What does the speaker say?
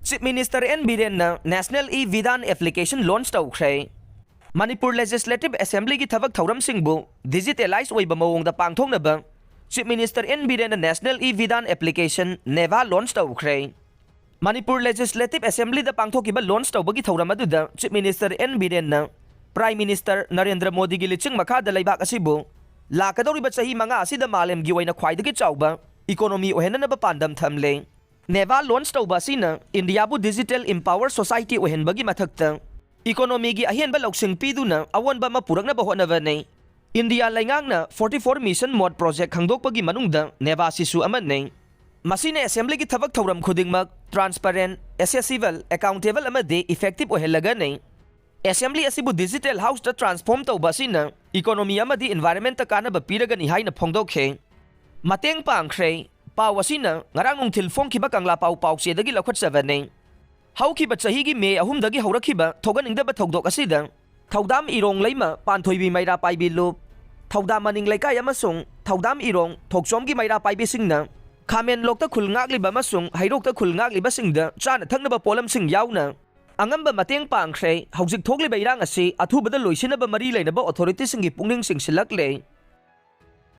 Chief Minister N Biren na National E-Vidhan application launch Toukhre. Manipur Legislative Assembly ki thabak thauram singbu digitalize oiba mawongda pangthoknaba Chief Minister N Biren na National E-Vidhan application neva launch Toukhre. Manipur Legislative Assembly da pangthokiba launch tawbagi thauram aduda Chief Minister N Biren na Prime Minister Narendra Modi gi liching makhada laibak asibu lakadoriba chahi manga asida malem gi oina khwaidagi chawba economy ohenna ba pandam thamle. Neva launch tawba sina India bu digital empower society ohenbagi mathakta economy gi ahenba loksing piduna awonba mapurakna ba honaba nei. India laingangna 44 mission mode project khangdokpagi manungda neva sisu amanne. Masine assembly ki thabak thauram khudingmak transparent, accessible, accountable amade effective ohelaga nei. Assembly asibu digital house ta transform tawba sina economy amadi environment ta kanaba piragani haina phongdokhe. Mateng pangkhre paw asina ngarang nungthil phongkhiba kangla paw sedagi lakhwatsaba nei. Haukiba chahigi me ahumdagi haurakhiba thoganingdaba thodok asida thodam irong leima panthoibi maira paibi lup thodam maning laikai amasung thodam irong thokchomgi maira paibi singna Kamen lokta khulngakliba masung hairokta khulngakliba singda chana thangnaba polam sing yauna angamba mateng pangkhre haujik thokliba irang asi athubada loisinaba mari leinaba authority singi pungning singsilakle